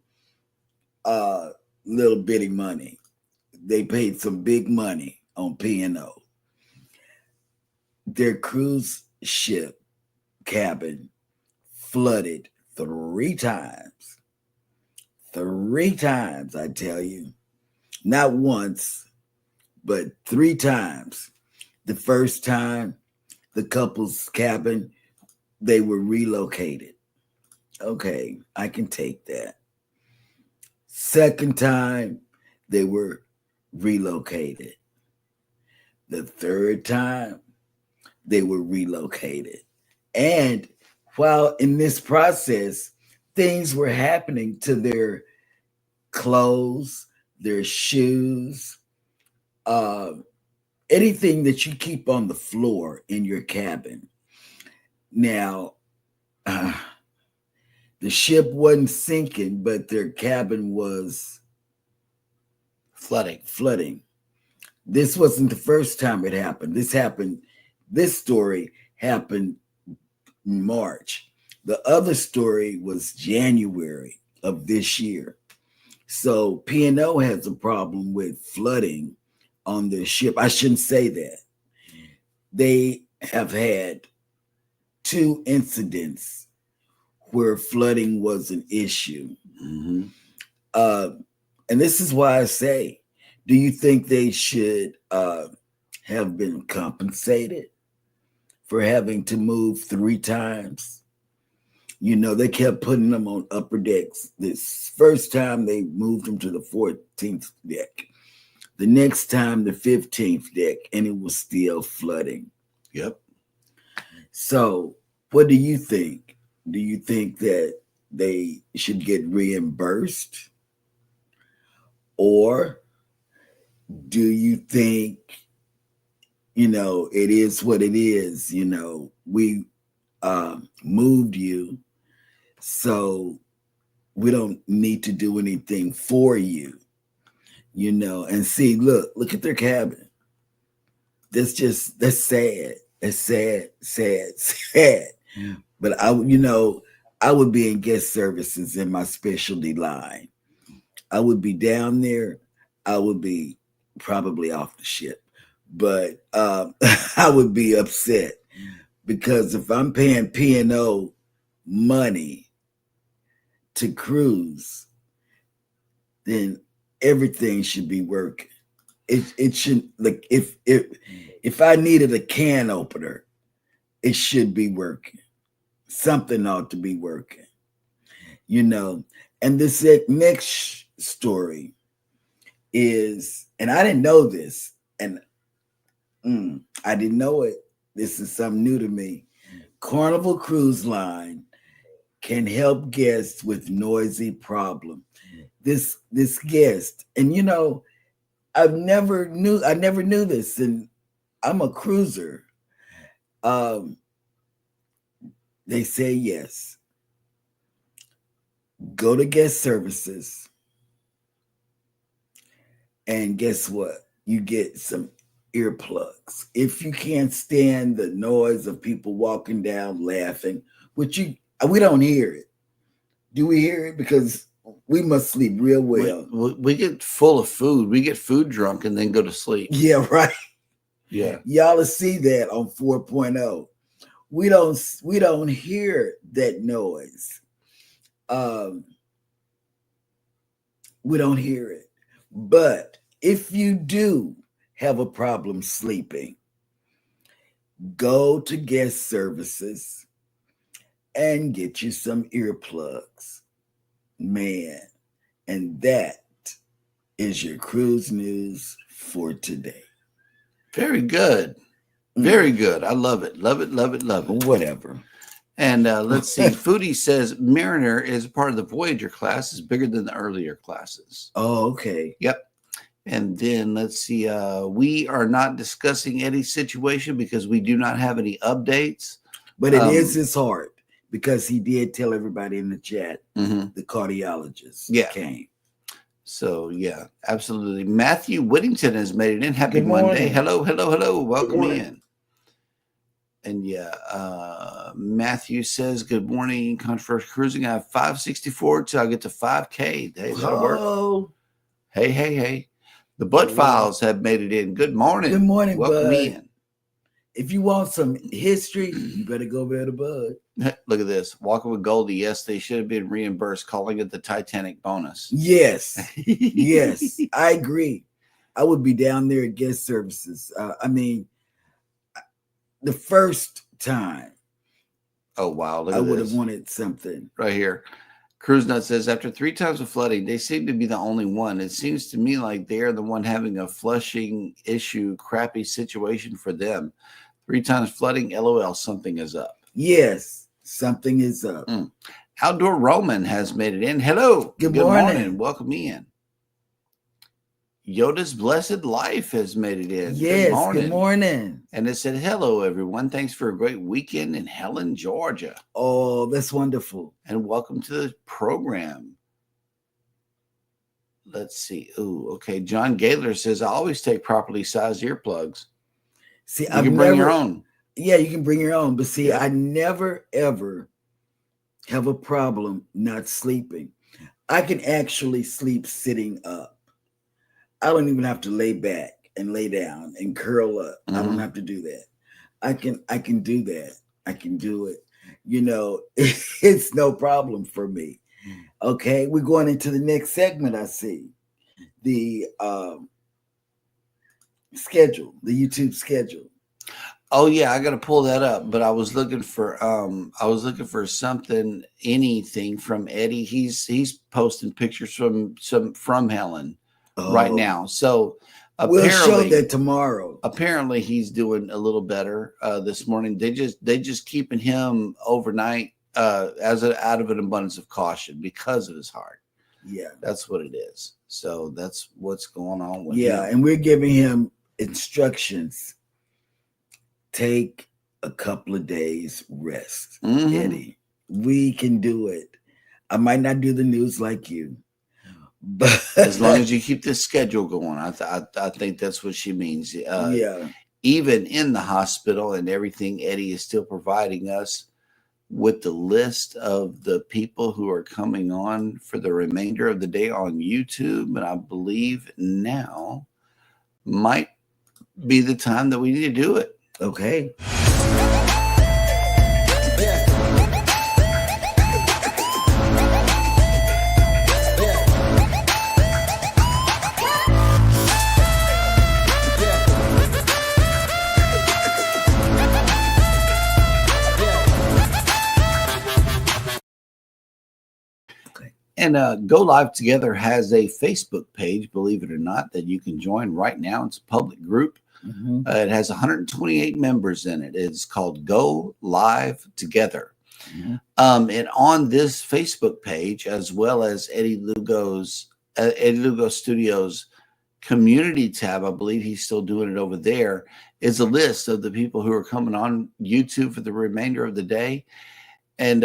little bitty money. They paid some big money on P&O. Their cruise ship cabin flooded 3 times. 3 times, I tell you. Not once, but 3 times. The first time, the couple's cabin, they were relocated. Okay, I can take that. Second time, they were relocated. The third time, they were relocated. And while in this process, things were happening to their clothes, their shoes, anything that you keep on the floor in your cabin. Now, the ship wasn't sinking, but their cabin was flooding. This wasn't the first time it happened. This story happened in March. The other story was January of this year. So P&O has a problem with flooding on their ship. I shouldn't say that. They have had 2 incidents where flooding was an issue. Mm-hmm. And this is why I say, do you think they should have been compensated for having to move 3 times? You know, they kept putting them on upper decks. This first time they moved them to the 14th deck. The next time, the 15th deck, and it was still flooding. Yep. So what do you think? Do you think that they should get reimbursed? Or do you think, you know, it is what it is? You know, we moved you, so we don't need to do anything for you, you know. And see, look at their cabin. That's sad. It's sad. But I would be in guest services in my specialty line. I would be down there. I would be probably off the ship, but I would be upset because if I'm paying P&O money to cruise, then everything should be working. It should, like, if I needed a can opener, it should be working. Something ought to be working, you know. And this next story is, and I didn't know this, and I didn't know it. This is something new to me. Carnival Cruise Line can help guests with noisy problem. This guest, and you know, I never knew this, and I'm a cruiser. They say yes. Go to guest services, and guess what? You get some earplugs. If you can't stand the noise of people walking down laughing, which we don't hear it. Do we hear it? Because we must sleep real well. We get full of food. We get food drunk and then go to sleep. Yeah, right. Yeah. Y'all will see that on 4.0. We don't hear that noise. We don't hear it. But if you do have a problem sleeping, go to guest services and get you some earplugs. Man, and that is your cruise news for today. Very good. Very good. I love it. Love it. Love it. Love it. Whatever. And let's see. Foodie says Mariner is part of the Voyager class, is bigger than the earlier classes. Oh, okay. Yep. And then let's see. We are not discussing any situation because we do not have any updates. But it is his heart, because he did tell everybody in the chat the cardiologist came. So, yeah, absolutely. Matthew Whittington has made it in. Happy Good Monday. morning. Hello. Welcome in. And Matthew says, good morning, Controversial Cruising. I have 564 till I get to 5K. Hey, that'll work. Oh, Hey. The Bud Files have made it in. Good morning. good morning, Welcome Bud. in. If you want some history, you better go over to Bud. Look at this. Walking with Goldie. Yes, they should have been reimbursed, calling it the Titanic bonus. Yes. Yes, I agree. I would be down there at guest services. I mean, the first time Oh, wow. Look I at would this. have wanted something. Right here. Cruise Nut says, after 3 times of flooding, they seem to be the only one. It seems to me like they're the one having a flushing issue, crappy situation for them. 3 times flooding, LOL, something is up. Yes, something is up. Outdoor Roman has made it in. Hello. Good morning. Welcome in. Yoda's Blessed Life has made it in. Yes, good morning. And it said, hello, everyone. Thanks for a great weekend in Helen, Georgia. Oh, that's wonderful. And welcome to the program. Let's see. Oh, okay. John Gaylor says, I always take properly sized earplugs. See, You can bring your own. Yeah, you can bring your own. But see, Yeah. I never, ever have a problem not sleeping. I can actually sleep sitting up. I don't even have to lay back and lay down and curl up. I don't have to do that. I can do that. I can do it. You know, it's no problem for me. Okay, we're going into the next segment. I see the schedule, the YouTube schedule. Oh yeah, I got to pull that up. But I was looking for something, anything from Eddie. He's posting pictures from Helen right now. So We'll show apparently, that tomorrow. apparently he's doing a little better this morning. They just keeping him overnight out of an abundance of caution because of his heart. Yeah, That's what it is. So that's what's going on with him. yeah, and we're giving him instructions. Take a couple of days rest, Eddie. We can do it. I might not do the news like you, but As long as you keep this schedule going, I think that's what she means. yeah, Even in the hospital and everything, Eddie is still providing us with the list of the people who are coming on for the remainder of the day on YouTube. And I believe now might be the time that we need to do it. okay. And Go Live Together has a Facebook page, believe it or not, that you can join right now. It's a public group. It has 128 members in it. It's called Go Live Together. And on this Facebook page, as well as Eddie Lugo Studios community tab, I believe he's still doing it over there, is a list of the people who are coming on YouTube for the remainder of the day. And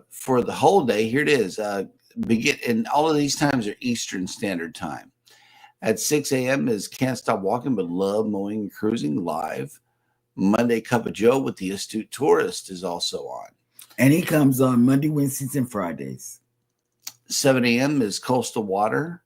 for the whole day, here it is. And all of these times are Eastern Standard Time. At 6 a.m. is Can't Stop Walking But Love Mowing and Cruising live. Monday, Cup of Joe with the Astute Tourist is also on. And he comes on Monday, Wednesdays, and Fridays. 7 a.m. is Coastal Water.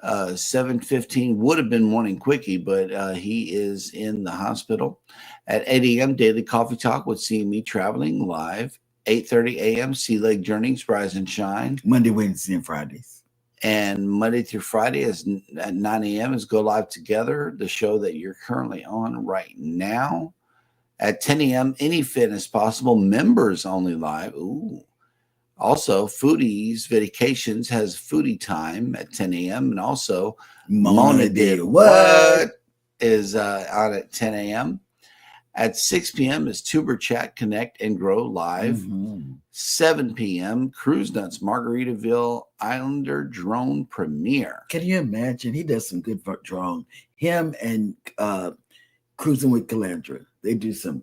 7:15 would have been Morning Quickie, but he is in the hospital. At 8 a.m., Daily Coffee Talk with CME Traveling live. 8:30 a.m., Sea Lake Journeys, Rise and Shine. Monday, Wednesdays, and Fridays. And Monday through Friday is at 9 a.m. is Go Live Together, the show that you're currently on right now. At 10 a.m., Any Fitness Possible, members only live. Ooh. Also, Foodies Vacations has foodie time at 10 a.m. And also, Mona Did What is on at 10 a.m. At 6 p.m. is Tuber Chat, Connect, and Grow live. 7 p.m., Cruise Nuts Margaritaville Islander Drone Premiere. Can you imagine? He does some good drone. Him and Cruising with Calandra. They do some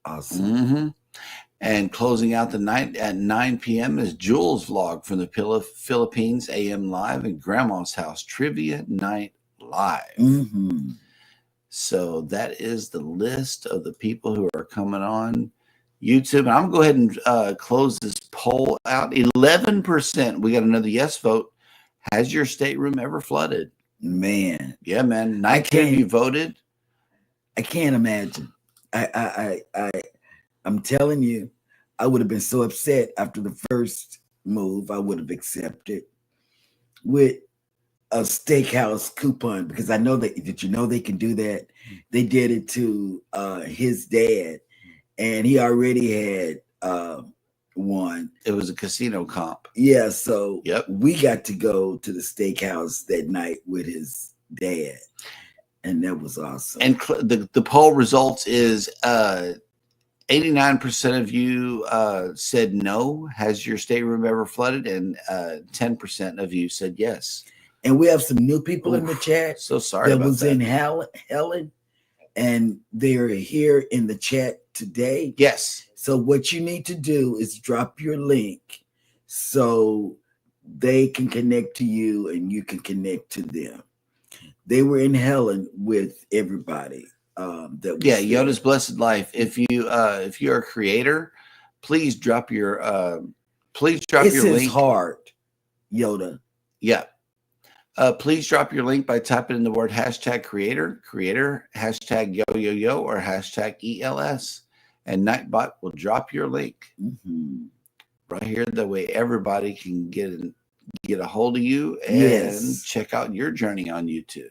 awesome. And closing out the night at 9 p.m. is Jules Vlog from the Philippines AM Live and Grandma's House Trivia Night Live. So that is the list of the people who are coming on YouTube. And I'm going to go ahead and close this poll out. 11%. We got another yes vote. Has your stateroom ever flooded? Man, Yeah, man. 19 of you voted. I can't imagine. I'm telling you, I would have been so upset after the first move. I would have accepted with a steakhouse coupon because I know that they can do that. They did it to his dad, and he already had one. It was a casino comp. Yeah, so Yep. we got to go to the steakhouse that night with his dad, and that was awesome. And the poll results is 89% of you said no. Has your stateroom ever flooded? And 10% of you said yes. And we have some new people in the chat. So sorry that about was that. in Helen, and they're here in the chat today. Yes. So what you need to do is drop your link so they can connect to you and you can connect to them. They were in Helen with everybody. Yoda's Blessed Life. If you're a creator, please drop your link. It's hard, Yoda. Yeah. Please drop your link by typing in the word #creator, hashtag yo, or hashtag ELS. And Nightbot will drop your link right here. That way everybody can get a hold of you and check out your journey on YouTube.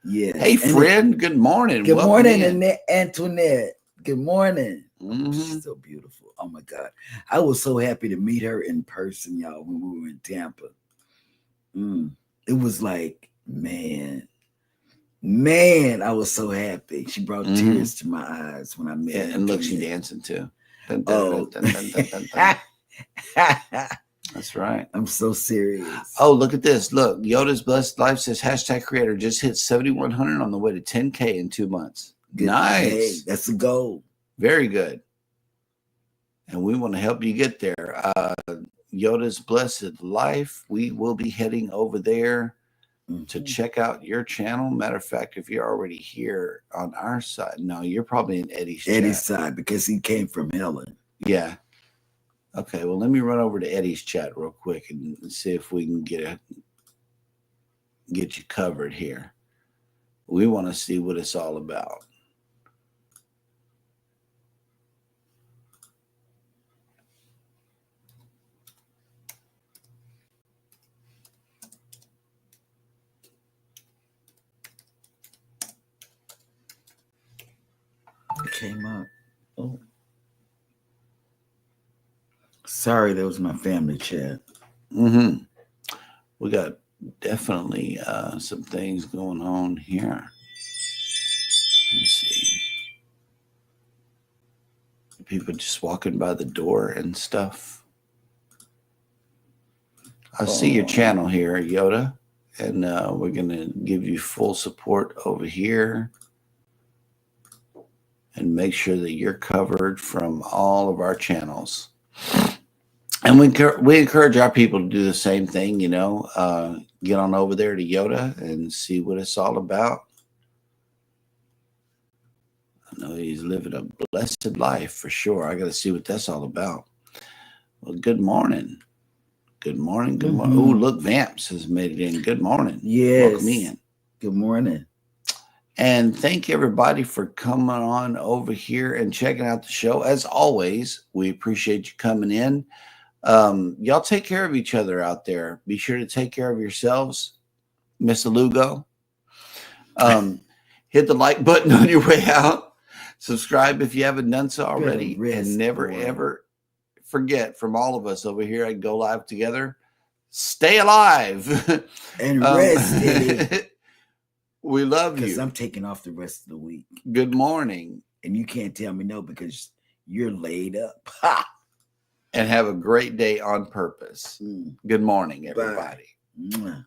Yeah. Hey, friend. Good morning. Good Welcome morning, in. Antoinette. Good morning. Mhm. She's so beautiful. Oh my God. I was so happy to meet her in person, y'all, when we were in Tampa. It was like, man, I was so happy. She brought tears to my eyes when I met her. And look, she's dancing too. Dun, Oh. dun, dun, dun, dun, dun. That's right. I'm so serious. Oh, look at this. Look, Yoda's Blessed Life says #creator just hit 7,100 on the way to 10K in 2 months. Good. Nice. Hey, that's a goal. Very good. And we want to help you get there. Yoda's Blessed Life. We will be heading over there to check out your channel. Matter of fact, if you're already here on our side, no, you're probably in Eddie's side because he came from Helen. Yeah. Okay, well, let me run over to Eddie's chat real quick and see if we can get you covered here. We want to see what it's all about. It came up. Oh. Sorry, that was my family chat. We got definitely some things going on here. Let me see. People just walking by the door and stuff. I see your channel here, Yoda, and we're going to give you full support over here and make sure that you're covered from all of our channels. And we encourage our people to do the same thing, get on over there to Yoda and see what it's all about. I know he's living a blessed life for sure. I got to see what that's all about. Well, good morning. Good morning. Good morning. Oh, look, Vamps has made it in. Good morning. Yes. Welcome in. Good morning. And thank everybody for coming on over here and checking out the show. As always, we appreciate you coming in. Y'all take care of each other out there. Be sure to take care of yourselves. Mr. Lugo. Hit the like button on your way out. Subscribe if you haven't done so already. And never, ever forget, from all of us over here at Go Live Together, stay alive. And rest. We love you. Because I'm taking off the rest of the week. Good morning. And you can't tell me no because you're laid up. And have a great day on purpose. Good morning, everybody. Bye.